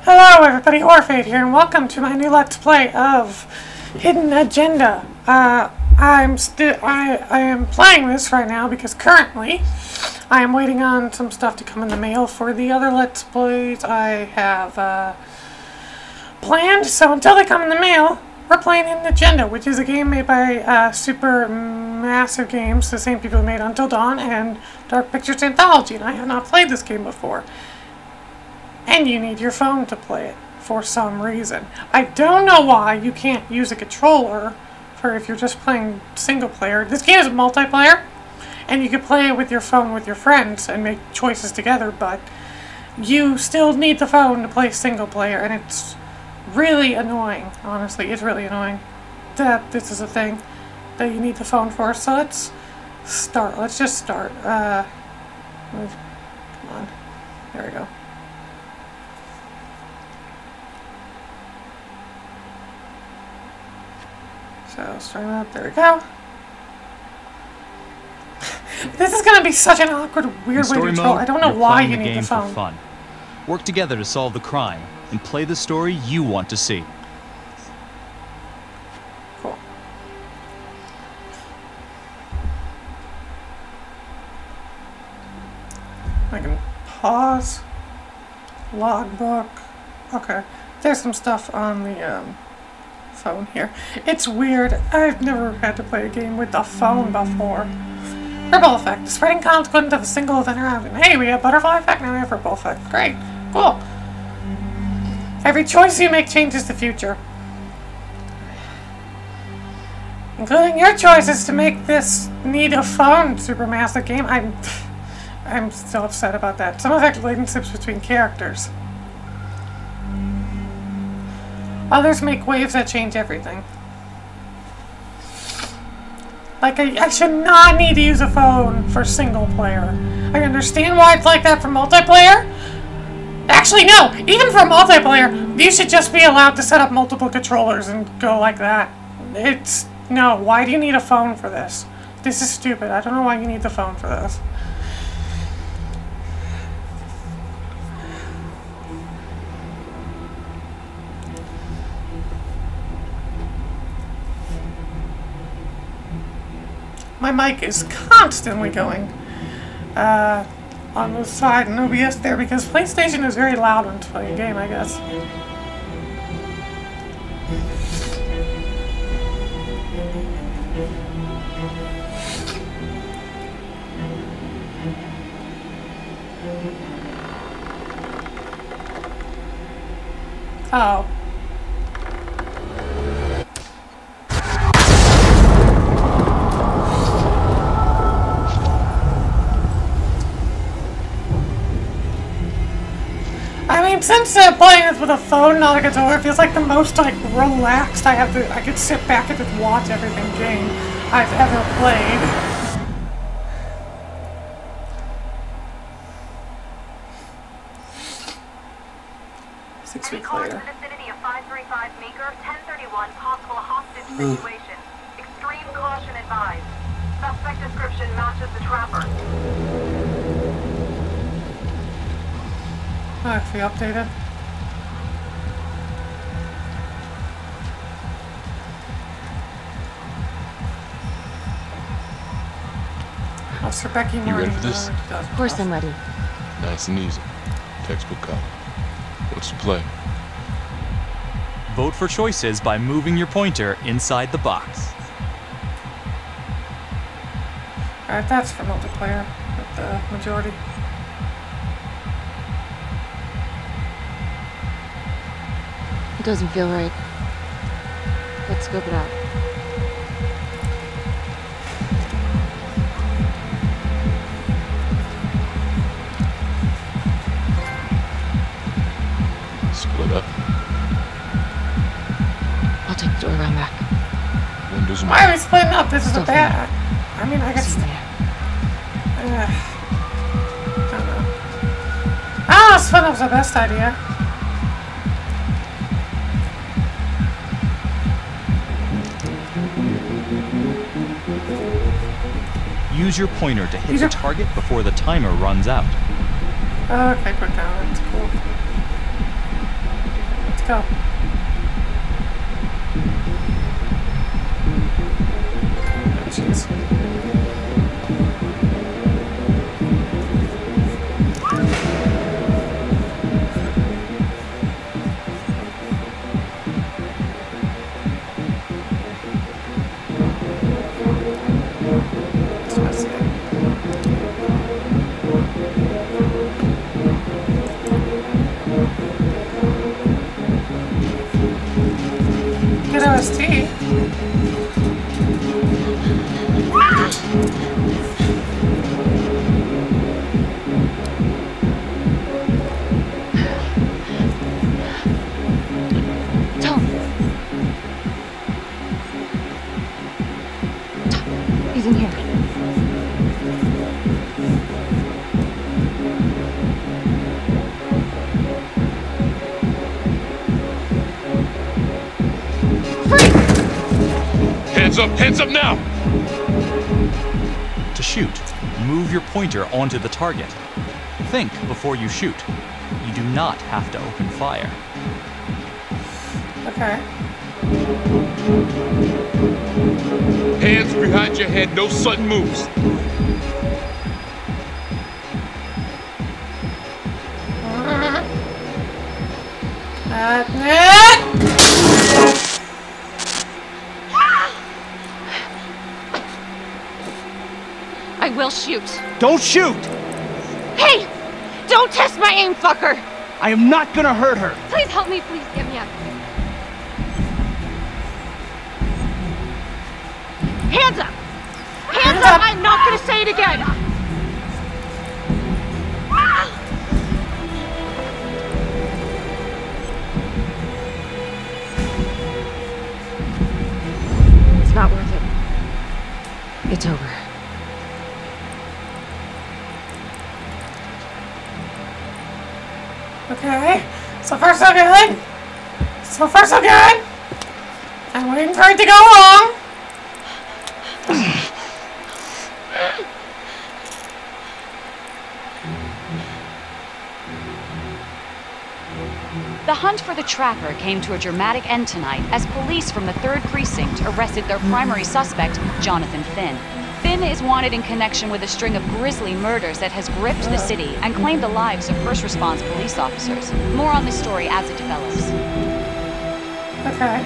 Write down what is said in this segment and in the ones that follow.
Hello everybody, Orphade here, and welcome to my new Let's Play of Hidden Agenda. I am playing this right now because currently I am waiting on some stuff to come in the mail for the other Let's Plays I have planned. So until they come in the mail, we're playing Hidden Agenda, which is a game made by SuperMassive Games, the same people who made Until Dawn and Dark Pictures Anthology, and I have not played this game before. And you need your phone to play it for some reason. I don't know why you can't use a controller for if you're just playing single player. This game is multiplayer, and you can play it with your phone with your friends and make choices together, but you still need the phone to play single player, and it's really annoying. Honestly, it's really annoying that this is a thing that you need the phone for. So let's start. Let's just start. Come on. There we go. So, starting up, there we go. This is going to be such an awkward, weird way to control. I don't know why you need the phone. For fun. Work together to solve the crime and play the story you want to see. Cool. I can pause. Logbook. Okay. There's some stuff on the, phone here. It's weird. I've never had to play a game with the phone before. Ripple effect. The spreading consequence of a single event around. And hey, we have butterfly effect, now we have ripple effect. Great. Cool. Every choice you make changes the future. Including your choices to make this need a phone SuperMassive game. I'm still upset about that. Some affect relationships between characters. Others make waves that change everything. Like, I should not need to use a phone for single player. I understand why it's like that for multiplayer. Actually, no! Even for multiplayer, you should just be allowed to set up multiple controllers and go like that. No, why do you need a phone for this? This is stupid. I don't know why you need the phone for this. My mic is constantly going on the side and OBS there because PlayStation is very loud when playing a game, I guess. Oh. Since playing this with a phone, not a controller, feels like the most relaxed I could sit back and just watch everything game I've ever played. Six weeks later. In the vicinity of 535 Meeker, 1031, possible hostage situation. Extreme caution advised. Suspect description matches the trapper. Actually updated. Officer Becky Martin. You ready for this? Of course I'm ready. Nice and easy. Textbook cop. What's the play? Vote for choices by moving your pointer inside the box. Alright, that's for multiplayer with the majority. It doesn't feel right. Let's scope it out. Split up. I'll take the door around back. Windows. Why are we splitting up? This is a bad. I mean, I guess. I don't know. Ah, split up's the best idea. Use your pointer to hit the target before the timer runs out. Okay, put down. That's cool. go. Oh, jeez. Good OST. Tom. He's in here. Hands up now! To shoot, move your pointer onto the target. Think before you shoot. You do not have to open fire. Okay. Hands behind your head, no sudden moves. I will shoot. Don't shoot! Hey! Don't test my aim, fucker! I am not gonna hurt her. Please help me, please get me up. Hands up! Hands up! I'm not gonna say it again! It's not worth it. It's over. Okay, so far so good. So far so good. I'm waiting for it to go wrong. The hunt for the Trapper came to a dramatic end tonight as police from the 3rd Precinct arrested their primary suspect, Jonathan Finn. Finn is wanted in connection with a string of grisly murders that has gripped the city and claimed the lives of first response police officers. More on this story as it develops. Okay.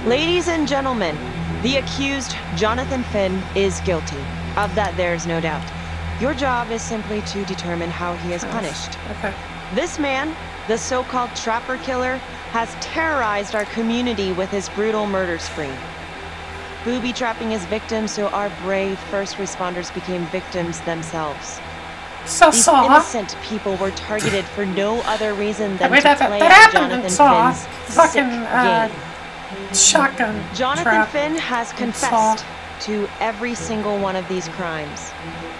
Ladies and gentlemen, the accused, Jonathan Finn, is guilty. Of that there's no doubt. Your job is simply to determine how he is punished. Okay. This man, the so-called Trapper Killer, has terrorized our community with his brutal murder spree. Booby-trapping his victims so our brave first responders became victims themselves. So These Saw. innocent people were targeted for no other reason than Wait, to that play happened in Jonathan Saw. Finn's Fucking sick game. shotgun Jonathan trap. Finn has confessed to every single one of these crimes.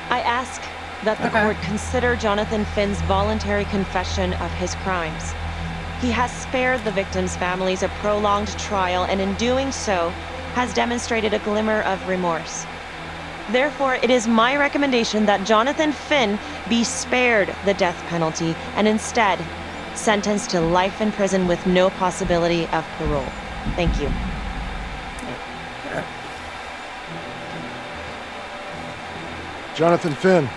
I ask that the court consider Jonathan Finn's voluntary confession of his crimes. He has spared the victims' families a prolonged trial, and in doing so, has demonstrated a glimmer of remorse. Therefore, it is my recommendation that Jonathan Finn be spared the death penalty and instead sentenced to life in prison with no possibility of parole. Thank you. Jonathan Finn,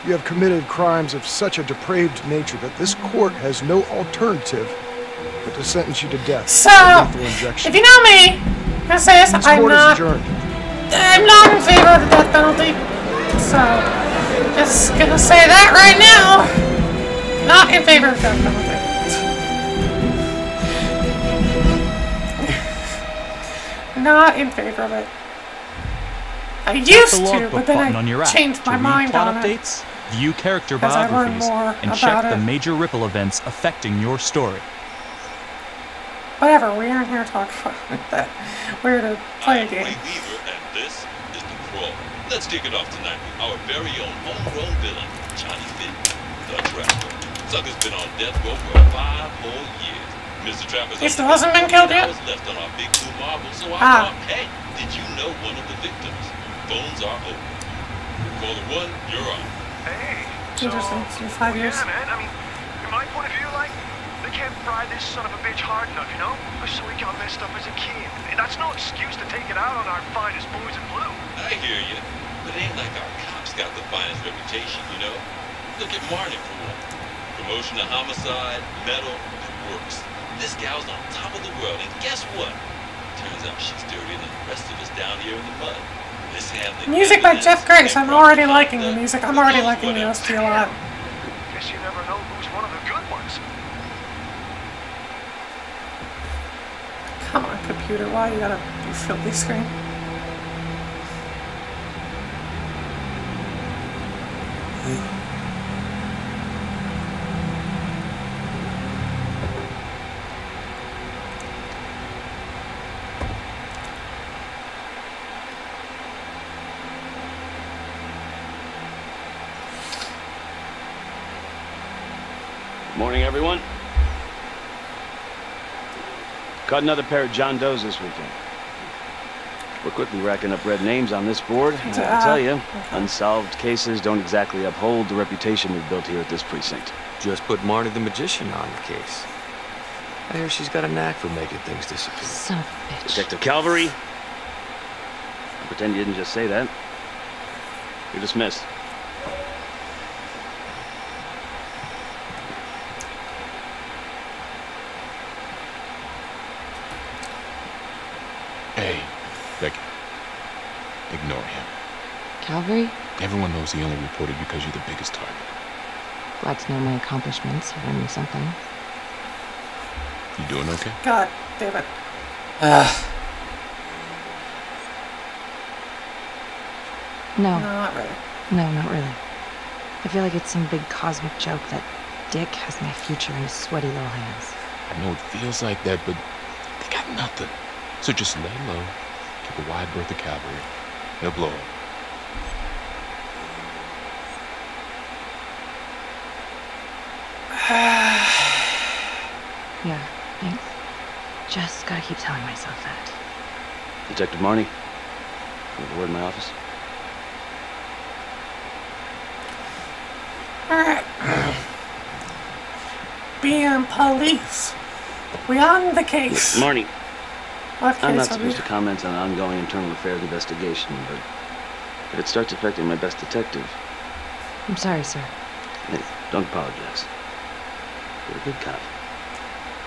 you have committed crimes of such a depraved nature that this court has no alternative but to sentence you to death. So, by lethal injection. if you know me, I'm gonna say this, This I'm court is not adjourned. in favor of the death penalty. So, just gonna say that right now. Not in favor of the death penalty. Not in favor of it. I used the to, logbook but then button on your I app changed to my read mind plot on it. updates, view character As I learn biographies, more and about check the it. major ripple events affecting your story. Whatever, we aren't here to talk about that. We're here to play a game. Weaver, and this is The Crawl. Let's kick it off tonight with our very own homegrown villain, Johnny Finn, the Trapper. Sucker's been on death row for 5 whole years. Mr. Trapper's He still hasn't been killed yet? left on our big blue marble, so I thought, hey, did you know one of the victims? Phones are open. Caller 1, you're on. Hey. Interesting. It's been 5 years. Yeah, man. I mean, point of view, like, they can't fry this son of a bitch hard enough, you know? So he got messed up as a kid. And that's no excuse to take it out on our finest boys in blue. I hear you, but it ain't like our cops got the finest reputation, you know? Look at Marnie for one. Promotion to homicide, medal, it works. This gal's on top of the world, and guess what? Turns out she's dirtier than the rest of us down here in the mud. This music by Jeff Grace. I'm already liking the music. I'm already liking the OST a lot. Guess you never know who's one of the good ones. Come on, computer. Why you gotta do filthy screen? Morning, everyone. Caught another pair of John Does this weekend. We're quickly racking up red names on this board. And I tell you, unsolved cases don't exactly uphold the reputation we've built here at this precinct. Just put Marnie the Magician on the case. I hear she's got a knack for making things disappear. Son of a bitch. Detective Calvary. I pretend you didn't just say that. You're dismissed. Hey, Becky. Ignore him. Calvary? Everyone knows he only reported because you're the biggest target. Glad to know my accomplishments have earned me something. You doing okay? God damn it. No. No, not really. No, not really. I feel like it's some big cosmic joke that Dick has my future in his sweaty little hands. I know it feels like that, but they got nothing. So just lay low, keep a wide berth of cavalry. They'll blow up. Yeah, thanks. Just gotta keep telling myself that. Detective Marnie, you have a word in my office? Alright. BM Police. We on the case. Marnie, What I'm not case are we? supposed to comment on an ongoing internal affairs investigation, but if it starts affecting my best detective, I'm sorry, sir. hey, don't apologize. You're a good cop.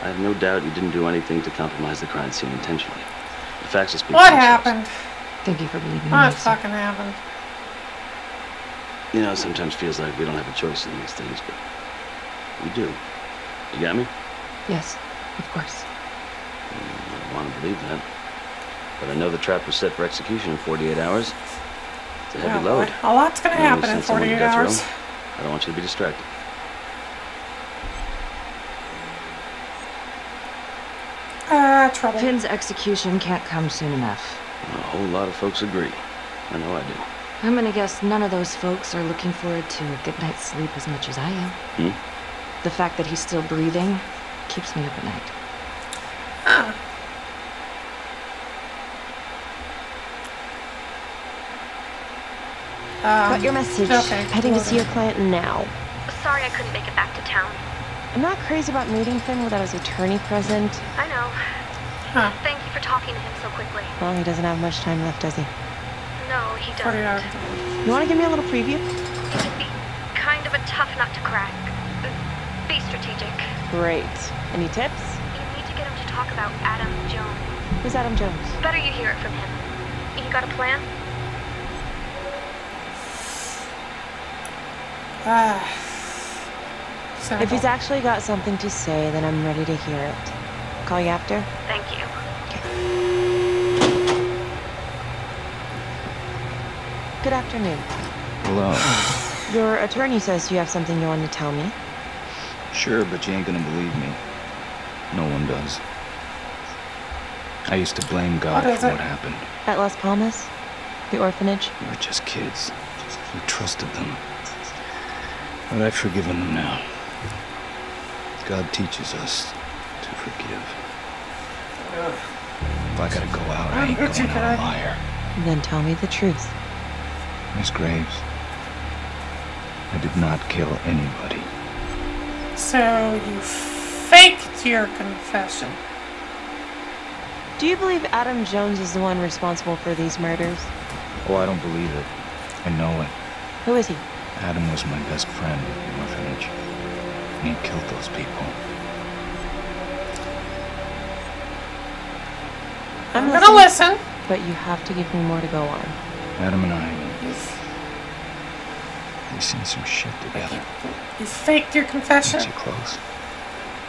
I have no doubt you didn't do anything to compromise the crime scene intentionally. The facts will speak What for themselves. happened? Thank you for believing in What me, sir. fucking happened? You know, it sometimes feels like we don't have a choice in these things, but we do. You got me? Yes, of course. I don't want to believe that. But I know the trap was set for execution in 48 hours. It's a heavy Oh, load. boy. A lot's gonna Not only happen in send someone to 48 death row, hours. I don't want you to be distracted. Trouble. Finn's execution can't come soon enough. A whole lot of folks agree. I know I do. I'm gonna guess none of those folks are looking forward to a good night's sleep as much as I am. The fact that he's still breathing keeps me up at night. Got your message. Okay. Heading to see your client now. Sorry I couldn't make it back to town. I'm not crazy about meeting Finn without his attorney present. I know. Huh. Thank you for talking to him so quickly. Well, he doesn't have much time left, does he? No, he 48 hours. doesn't. You want to give me a little preview? It could be kind of a tough nut to crack. Be strategic. Great. Any tips? You need to get him to talk about Adam Jones. Who's Adam Jones? Better you hear it from him. You got a plan? If he's actually got something to say, then I'm ready to hear it. Call you after? Thank you. Good afternoon. Hello. Your attorney says you have something you want to tell me. Sure, but you ain't gonna believe me. No one does. I used to blame God for what happened. At Las Palmas? The orphanage? We were just kids. We trusted them. But I've forgiven them now. God teaches us to forgive. If I gotta go out, I ain't going out a liar. Then tell me the truth. Miss Graves, I did not kill anybody. So you faked your confession. Do you believe Adam Jones is the one responsible for these murders? Oh, I don't believe it. I know it. Who is he? Adam was my best friend at the orphanage. And he killed those people. I'm gonna listen. But you have to give me more to go on. Adam and I, we've seen some shit together. You faked your confession. Too close.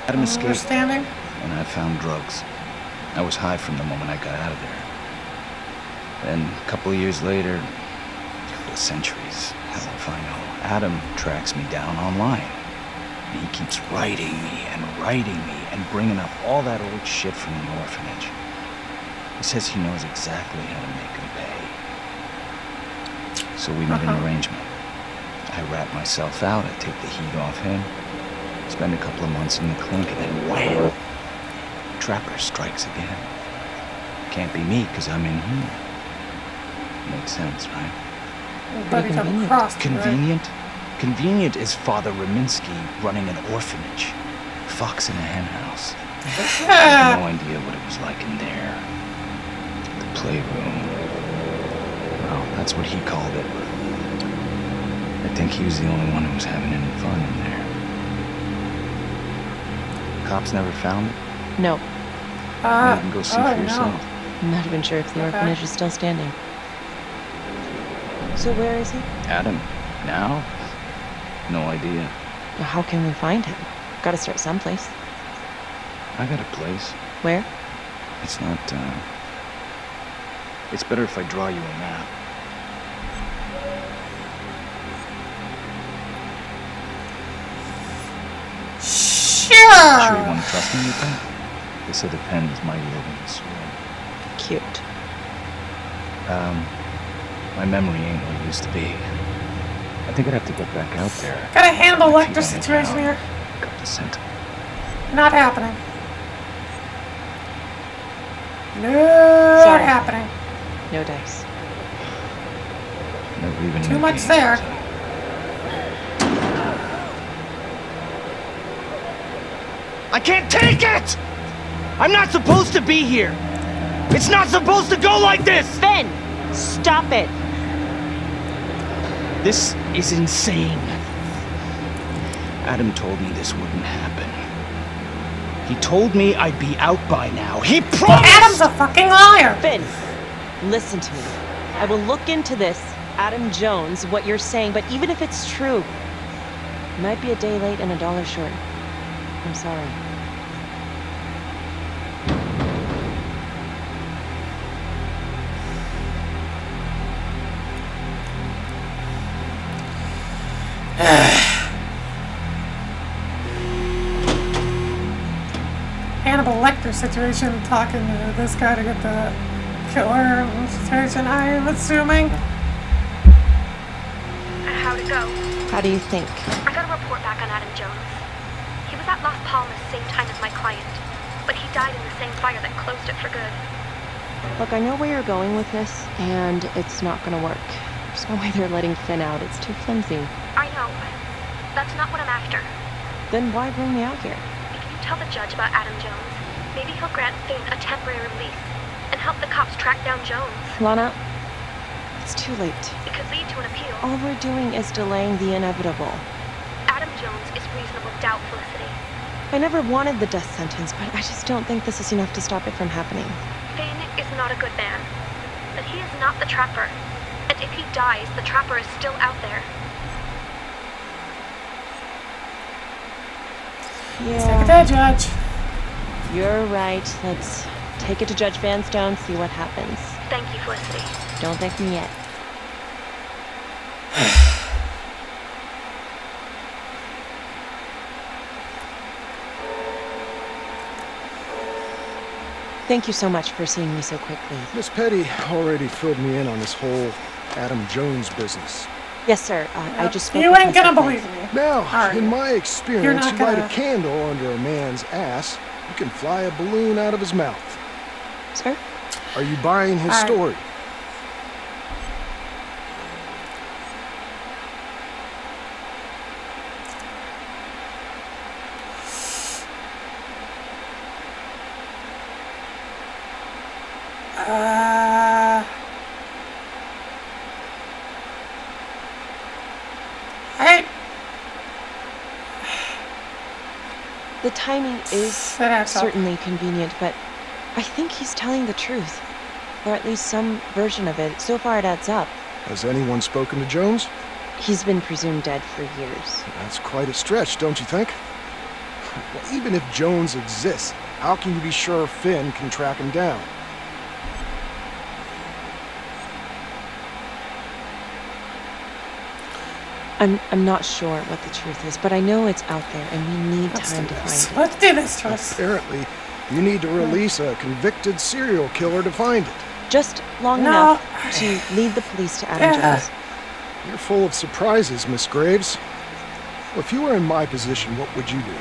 Adam escaped. Understanding? And I found drugs. I was high from the moment I got out of there. Then, a couple of years later, a couple of centuries, hell if I know, Adam tracks me down online. And he keeps writing me and bringing up all that old shit from the orphanage. He says he knows exactly how to make him pay. So we made an arrangement. I rat myself out, I take the heat off him, spend a couple of months in the clink, and then wham! Trapper strikes again. Can't be me, because I'm in here. Makes sense, right? Convenient? Right? Convenient is Father Raminsky running an orphanage. Fox in a hen house. I have no idea what it was like in there. The playroom. Well, that's what he called it. I think he was the only one who was having any fun in there. Cops never found it? No. You can go see for yourself. I'm not even sure if the orphanage is still standing. So where is he? Adam. Now? No idea. Well, how can we find him? Gotta start someplace. I got a place. Where? It's not, it's better if I draw you a map. Sure! Sure you want to trust me with that? They said the pen is mightier than the sword. Cute. My memory ain't what it used to be. I think I'd have to get back out there. Gotta handle Lecter's situation here. Got the scent. Not happening. Not happening. No dice. Never even Too much there. I can't take it! I'm not supposed to be here! It's not supposed to go like this! Finn! Stop it! This is insane. Adam told me this wouldn't happen. He told me I'd be out by now. He promised! Adam's a fucking liar! Finn, listen to me. I will look into this, Adam Jones, what you're saying, but even if it's true, you might be a day late and $1 short. I'm sorry. Hannibal Lecter situation, talking to this guy to get the killer situation, I'm assuming. How'd it go? How do you think? I got a report back on Adam Jones. He was at Las Palmas same time as my client, but he died in the same fire that closed it for good. Look, I know where you're going with this, and it's not gonna work. There's no way they're letting Finn out. It's too flimsy. I know. That's not what I'm after. Then why bring me out here? If you tell the judge about Adam Jones, maybe he'll grant Finn a temporary release and help the cops track down Jones. Lana, it's too late. It could lead to an appeal. All we're doing is delaying the inevitable. Adam Jones is reasonable doubt, Felicity. I never wanted the death sentence, but I just don't think this is enough to stop it from happening. Finn is not a good man, but he is not the trapper. And if he dies, the trapper is still out there. Let's take it to Judge. You're right. Let's take it to Judge Vanstone, see what happens. Thank you, Felicity. Don't thank me yet. Thank you so much for seeing me so quickly. Miss Petty already filled me in on this whole Adam Jones business. Yes, sir. I just spoke You with ain't Mr. gonna Finn. believe me. Now, in my You're experience, not you light gonna- a candle under a man's ass, you can fly a balloon out of his mouth. Sir? Are you buying his All right. story? The timing is certainly convenient, but I think he's telling the truth. Or at least some version of it. So far it adds up. Has anyone spoken to Jones? He's been presumed dead for years. That's quite a stretch, don't you think? Well, even if Jones exists, how can you be sure Finn can track him down? I'm not sure what the truth is, but I know it's out there, and we need time to find it. Let's do this, Joyce. Apparently, you need to release a convicted serial killer to find it. Just long enough to lead the police to Adam Jones. You're full of surprises, Miss Graves. Well, if you were in my position, what would you do?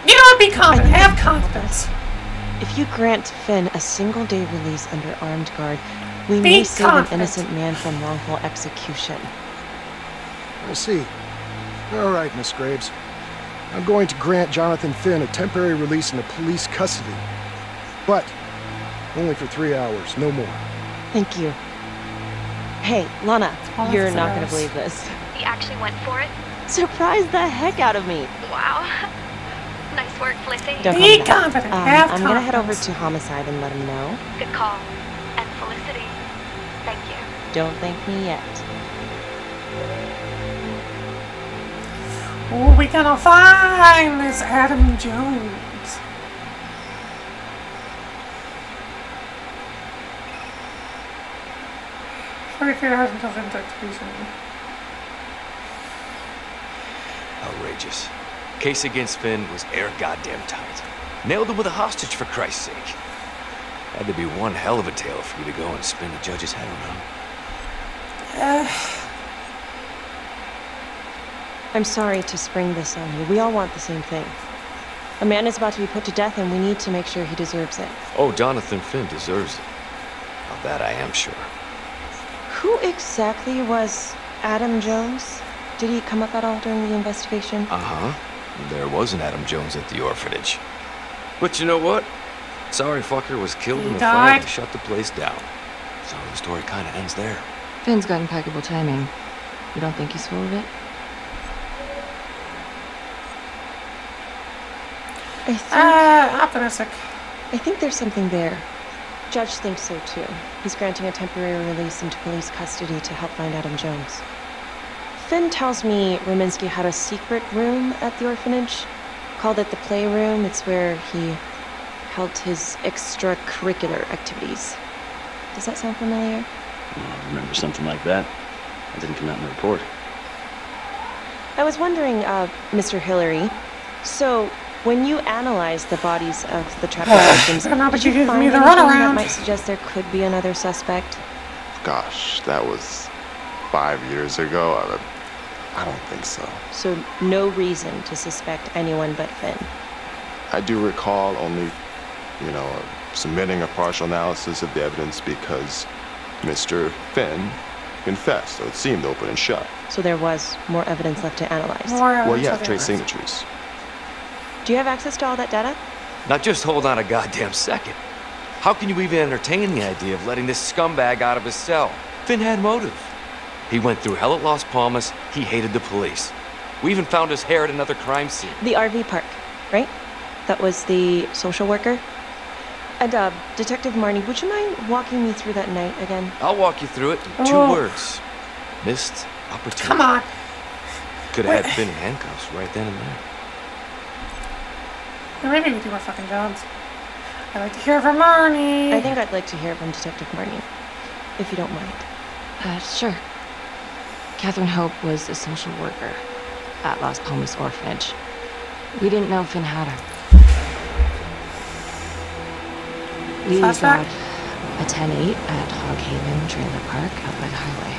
You know what? Be confident. Have confidence. If you grant Finn a single-day release under armed guard, we may save an innocent man from wrongful execution. I see. All right, Miss Graves. I'm going to grant Jonathan Finn a temporary release into police custody. But only for 3 hours, no more. Thank you. Hey, Lana, you're not going to believe this. He actually went for it? Surprised the heck out of me. Wow. Nice work, Felicity. Be confident. I'm going to head over to Homicide and let him know. Good call. And Felicity, thank you. Don't thank me yet. Oh, we gonna find this Adam Jones. Outrageous. Case against Finn was air goddamn tight. Nailed him with a hostage, for Christ's sake. Had to be one hell of a tale for you to go and spin the judge's head around. I'm sorry to spring this on you. We all want the same thing. A man is about to be put to death, and we need to make sure he deserves it. Oh, Jonathan Finn deserves it. Of that I am sure. Who exactly was Adam Jones? Did he come up at all during the investigation? Uh-huh. There was an Adam Jones at the orphanage. But you know what? Sorry fucker was killed in the fire and shut the place down. So the story kind of ends there. Finn's got impeccable timing. You don't think he's full of it? Optimistic. I think there's something there. Judge thinks so too. He's granting a temporary release into police custody to help find Adam Jones. Finn tells me Rominsky had a secret room at the orphanage. Called it the playroom. It's where he held his extracurricular activities. Does that sound familiar? I remember something like that. That didn't come out in the report. I was wondering, Mr. Hillary, so when you analyzed the bodies of the trapped victims, did you find anything that might suggest there could be another suspect? Gosh, that was 5 years ago. I don't think so. So no reason to suspect anyone but Finn? I do recall only, submitting a partial analysis of the evidence because Mr. Finn confessed, so it seemed open and shut. So there was more evidence left to analyze? Well, yeah, trace signatures. Do you have access to all that data? Now just hold on a goddamn second. How can you even entertain the idea of letting this scumbag out of his cell? Finn had motive. He went through hell at Las Palmas. He hated the police. We even found his hair at another crime scene. The RV park, right? That was the social worker? And, Detective Marnie, would you mind walking me through that night again? I'll walk you through it in 2 words. Missed opportunity. Come on. Could have had Finn in handcuffs right then and there. Maybe we do more fucking jobs. I'd like to hear from Marnie. I think I'd like to hear from Detective Marnie, if you don't mind. Sure. Catherine Hope was a social worker at Las Palmas Orphanage. We didn't know Finn had her. We got a 10-8 at Hog Haven Trailer Park out by the highway.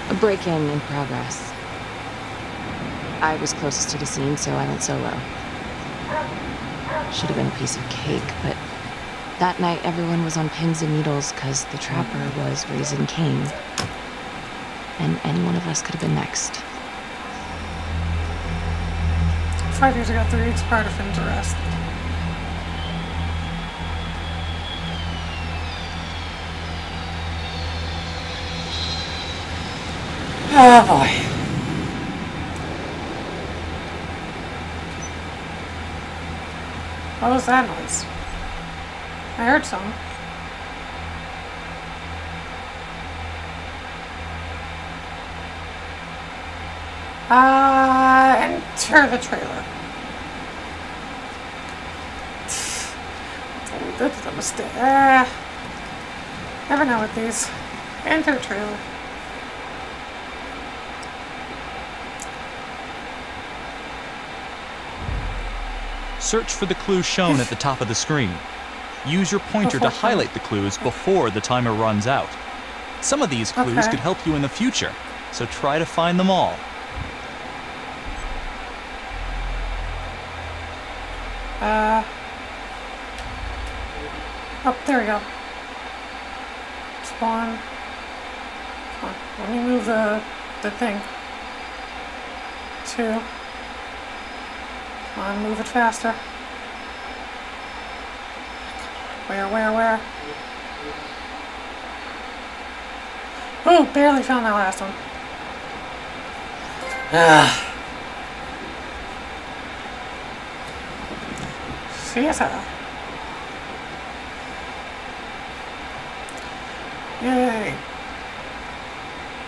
A break-in in progress. I was closest to the scene, so I went solo. Should have been a piece of cake, but That night, everyone was on pins and needles because the trapper was raising Cain. And any one of us could have been next. 5 years ago, 3 weeks prior to Finn's arrest. Oh boy. What was that noise? I heard some. Enter the trailer. That's a mistake. Never know with these. Enter trailer. Search for the clues shown at the top of the screen. Use your pointer to highlight the clues before the timer runs out. Some of these clues could help you in the future, so try to find them all. Oh, there we go. Spawn. Come on, let me move the thing. 2. Come on, move it faster. Where? Ooh, barely found that last one. CSR. Yay.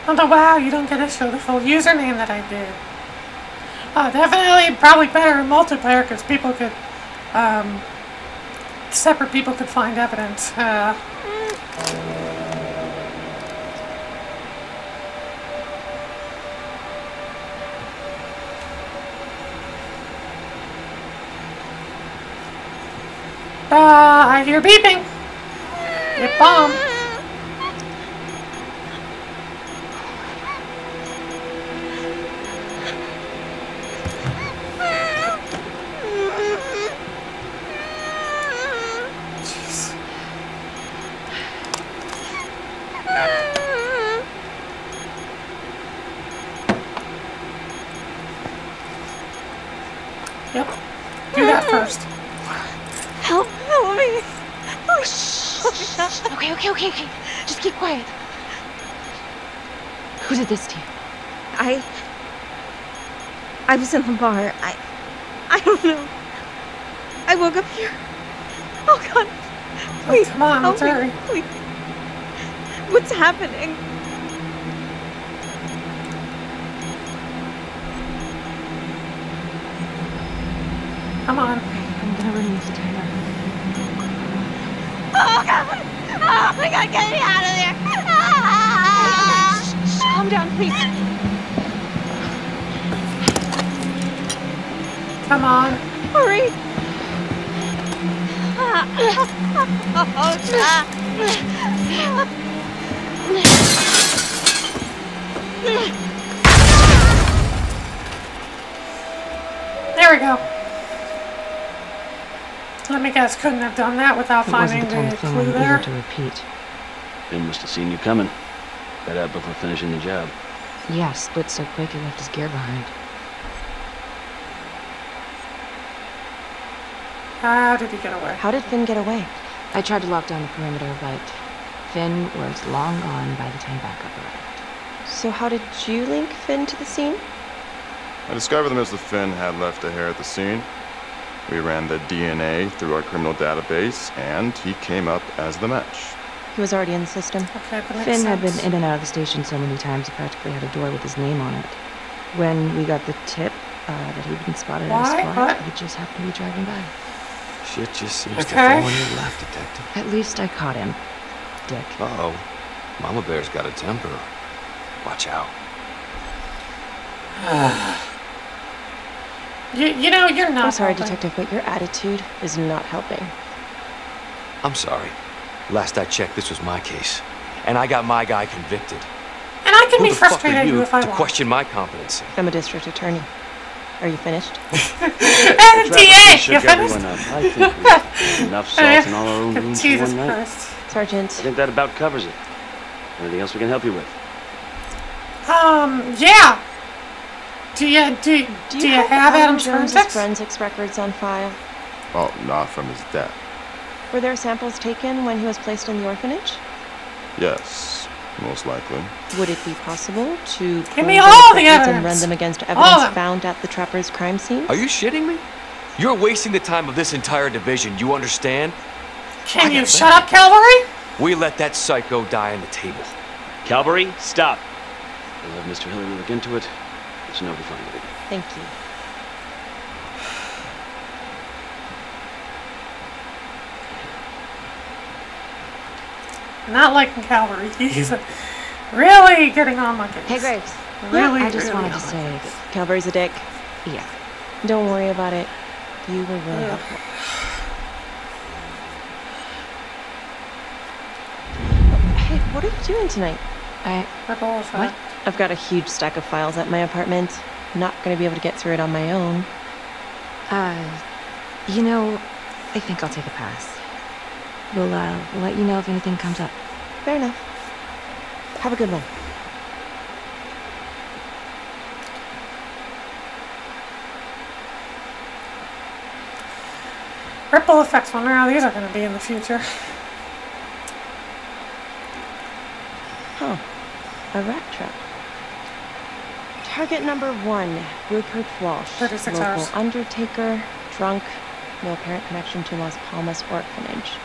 Although, wow, you don't get to show the full username that I did. Oh, definitely, probably better in multiplayer because people could, separate people could find evidence. I hear beeping. It bombed. Yep. Do that first. Help me. Oh, shh. Okay. Just keep quiet. Who did this to you? I was in the bar. I don't know. I woke up here. Oh, God. Please, come on, let's hurry. Please. What's happening? Come on. I'm gonna remove the timer. Oh, God. Oh, my God, get me out of there. Shh, calm down, please. Come on. Hurry. There we go. Let me guess, couldn't have done that without finding the clue there. To repeat. Ben must have seen you coming. Got out before finishing the job. Yeah, split so quick he left his gear behind. How did he get away? How did Finn get away? I tried to lock down the perimeter, but Finn was long gone by the time backup arrived. So how did you link Finn to the scene? I discovered that Mr. Finn had left a hair at the scene. We ran the DNA through our criminal database, and he came up as the match. He was already in the system. Okay, that makes Finn sense. had been in and out of the station so many times he practically had a door with his name on it. When we got the tip that he'd been spotted at a spot, he just happened to be driving by. Shit just seems to fall on your lap, Detective. At least I caught him, Dick. Uh-oh. Mama Bear's got a temper. Watch out. You know, you're not I'm sorry, helping. Detective, but your attitude is not helping. I'm sorry. Last I checked, this was my case. And I got my guy convicted. And I can Who be the fuck frustrated are at you you if I to want. question my competency? I'm a district attorney. Are you finished? DA, you finished? I think we have enough salt in all our own rooms for Jesus one night. Christ. Sergeant. I think that about covers it. Anything else we can help you with? Yeah. Do you have Adam Jones's forensics records on file? Oh, not from his death. Were there samples taken when he was placed in the orphanage? Yes, most likely. Would it be possible to give me all the evidence and run them against evidence found at the Trapper's crime scene? Are you shitting me? You're wasting the time of this entire division, you understand? Can you shut up, Calvary? We let that psycho die on the table. Calvary, stop. We'll have Mr. Hillary look into it. There's no defining it. Thank you. Not liking Calvary. He's really getting on my case. Hey, Graves. Really, I just wanted to say Calvary's a dick. Yeah. Don't worry about it. You were really helpful. Hey, what are you doing tonight? What? I've got a huge stack of files at my apartment. Not gonna be able to get through it on my own. You know, I think I'll take a pass. We'll let you know if anything comes up. Fair enough. Have a good one. Ripple effects. Wonder how these are going to be in the future. Huh. A rat trap. Target number 1, Rupert Walsh. 36 local hours. undertaker, drunk, no apparent connection to Las Palmas orphanage.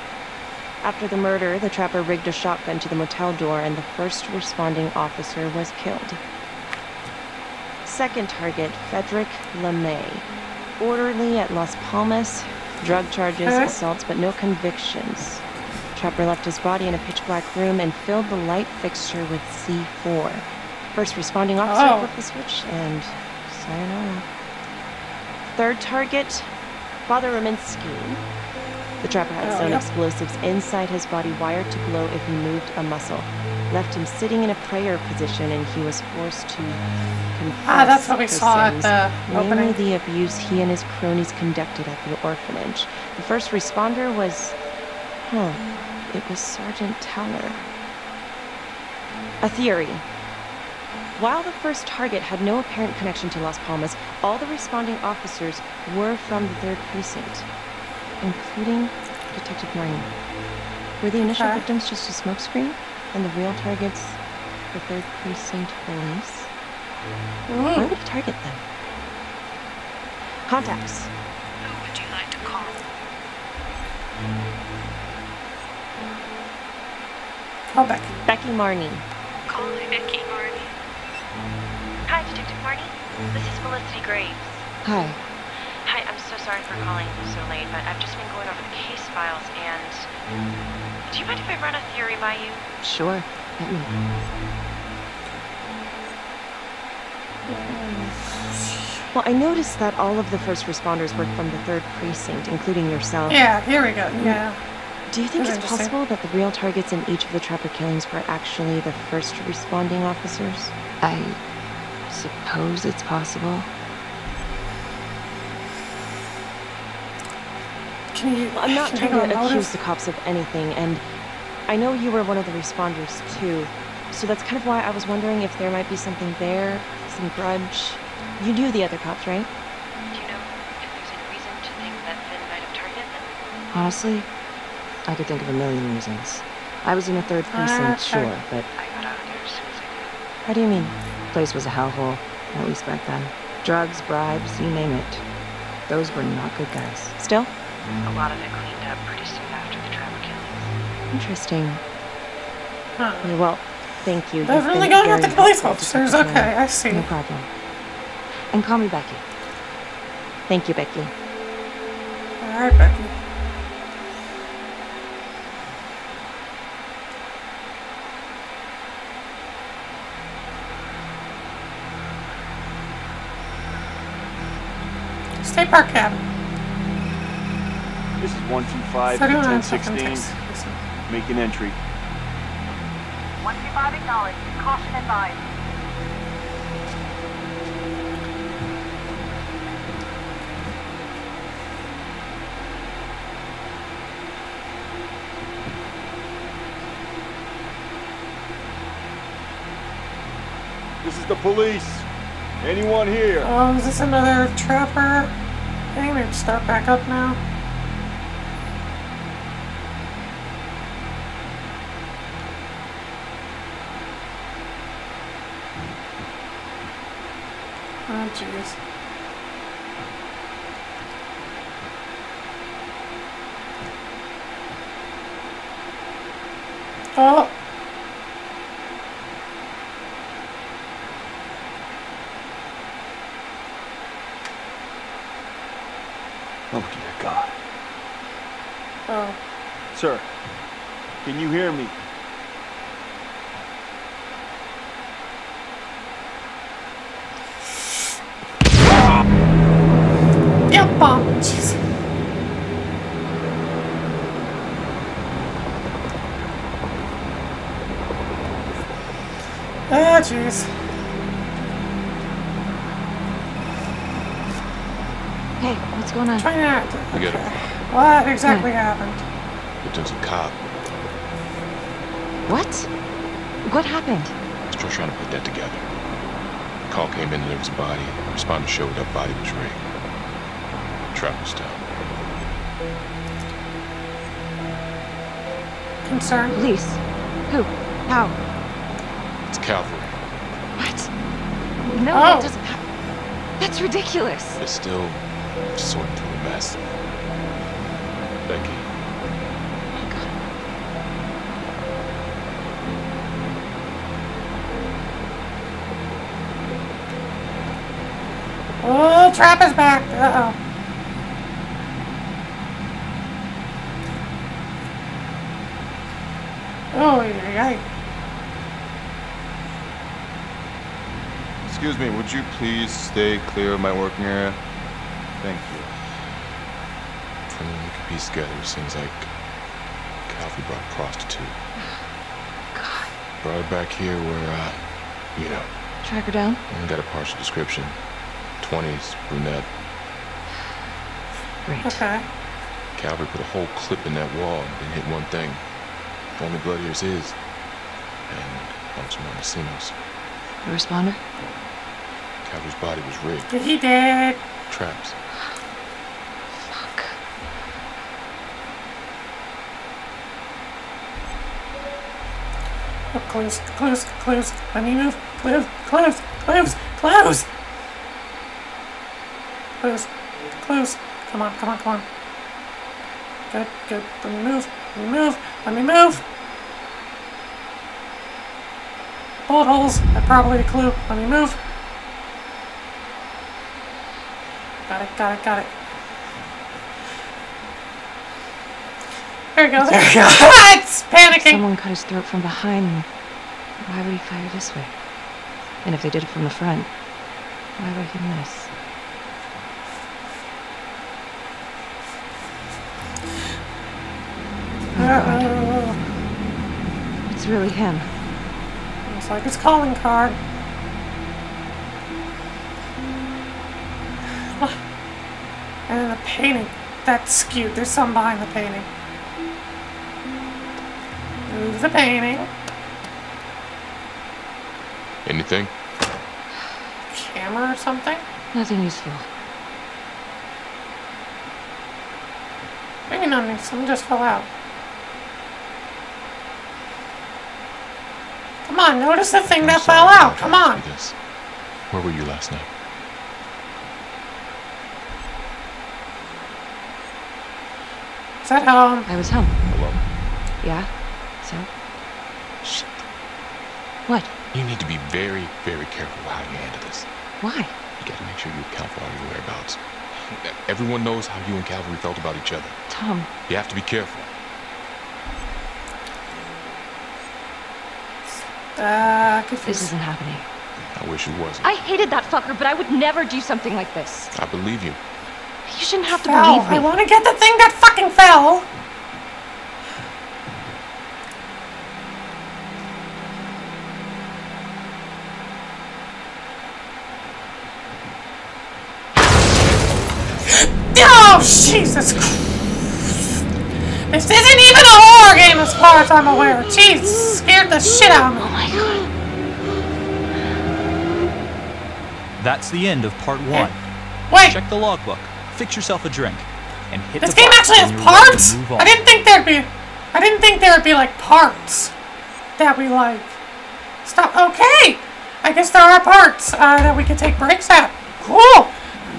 After the murder, the trapper rigged a shotgun to the motel door and the first responding officer was killed. Second target, Frederick LeMay. Orderly at Las Palmas, drug charges, assaults, but no convictions. Trapper left his body in a pitch-black room and filled the light fixture with C4. First responding officer flipped the switch and sayonara. Third target, Father Rominsky. The trapper had his own explosives inside his body wired to glow if he moved a muscle. Left him sitting in a prayer position and he was forced to confess that's what we saw sins, at the namely opening. the abuse he and his cronies conducted at the orphanage. The first responder was... it was Sergeant Teller. A theory. While the first target had no apparent connection to Las Palmas, all the responding officers were from the 3rd Precinct, including Detective Martin. Were the initial victims just a smokescreen, and the real targets the 3rd Precinct police? Why would he target them? Contacts. Who would you like to call? Call Becky. Becky Marney. Call me Becky Marney. Hi, Detective Marney. This is Felicity Graves. Hi. Hi, I'm so sorry for calling so late, but I've just been going over the case files and... Do you mind if I run a theory by you? Sure. Hit me. Well, I noticed that all of the first responders were from the 3rd Precinct, including yourself. Yeah, here we go. Yeah. Do you think That's it's possible that the real targets in each of the trapper killings were actually the first responding officers? I suppose it's possible. I'm not trying to accuse the cops of anything, and I know you were one of the responders too, so that's kind of why I was wondering if there might be something there, some grudge. You knew the other cops, right? Do you know if there's any reason to think that Finn might have targeted them? Honestly, I could think of a million reasons. I was in a 3rd Precinct, sure, but... I got out of there as soon as I could. How do you mean? The place was a hellhole, at least back then. Drugs, bribes, you name it. Those were not good guys. Still? A lot of it cleaned up pretty soon after the trapper killings. Interesting. Yeah, well, thank you. They're really going after the police officers. Okay, I see. No problem. And call me Becky. Thank you, Becky. Alright, Becky. State Park Cabin. This is 125 So to do I 1016. Make an entry. 125 acknowledged. Caution advised. This is the police. Anyone here? Oh, is this another trapper thing? They start back up now. Oh, jeez. Oh. Oh, dear God. Oh. Sir, can you hear me? Yep, bomb. Jeez. Ah, jeez. Hey, what's going on? Try not. We got it. What exactly happened? Lieutenant's a cop. What? What happened? Still trying to put that together. Call came in and there was a body. Responder showed up, body was raped. Trap was down. Concerned? Police? Who? How? It's cavalry. No, that doesn't happen. That's ridiculous. It's still sorting through the mess. Becky. Oh, trap is back. Uh-oh. Oh, yeah. Excuse me, would you please stay clear of my working area? Thank you. From what we could piece together, it seems like Calvary brought a prostitute. God. Brought her back here where, you know. Track her down? And got a partial description. 20s, brunette. Great. Okay. Calvary put a whole clip in that wall and then hit one thing. Only blood here's his. And bumps from Montesinos. The responder? Calvary's body was rigged. He did. Traps. Fuck. Oh, clues. Let me move. Clues. Come on. Good. Let me move. Bullet holes. That's probably a clue. Let me move. Got it. There we go. It's panicking. Someone cut his throat from behind. Why would he fire this way? And if they did it from the front, why would he miss? Uh-oh. It's really him. Looks like his calling card. And then the painting. That's skewed. There's something behind the painting. Move the painting. Anything? Camera or something? Nothing useful. Maybe nothing. Something just fell out. Come on, notice the thing that fell out. Come on. Where were you last night? Is that home? I was home. Alone. Yeah? So? Shit. What? You need to be very, very careful how you handle this. Why? You gotta make sure you account for all your whereabouts. Everyone knows how you and Calvary felt about each other. Tom. You have to be careful. This isn't happening. I wish it wasn't. I hated that fucker, but I would never do something like this. I believe you. You shouldn't have to believe me. I want to get the thing that fucking fell. Oh, Jesus Christ. This isn't even a horror game as far as I'm aware. Jeez, scared the shit out of me. Oh my God. That's the end of part 1. Wait! Check the logbook, fix yourself a drink, and hit This the game button actually has when you're ready to parts? move on. I didn't think there would be like parts that we like. Stop. Okay! I guess there are parts that we can take breaks at. Cool!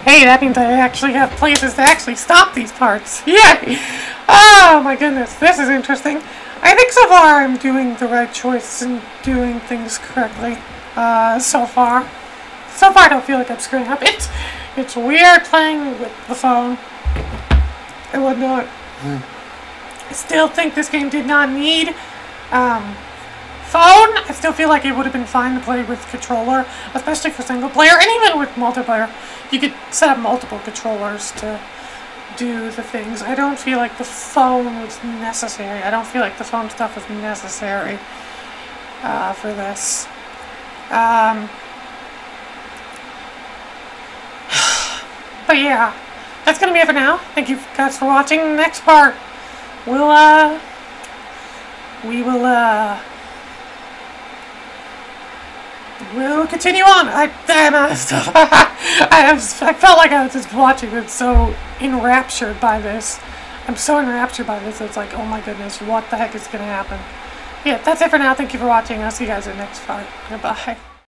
Hey, that means I actually have places to actually stop these parts. Yay! Oh my goodness, this is interesting. I think so far I'm doing the right choice and doing things correctly. So far. So far I don't feel like I'm screwing up. It's weird playing with the phone and whatnot. I still think this game did not need phone. I still feel like it would have been fine to play with controller, especially for single player, and even with multiplayer. You could set up multiple controllers to do the things. I don't feel like the phone was necessary. I don't feel like the phone stuff was necessary for this. But yeah, that's gonna be it for now. Thank you guys for watching. Next part, we'll continue on. I felt like I was just watching it, so enraptured by this. I'm so enraptured by this, it's like, oh my goodness, what the heck is gonna happen? Yeah, that's it for now. Thank you for watching. I'll see you guys in the next part. Goodbye.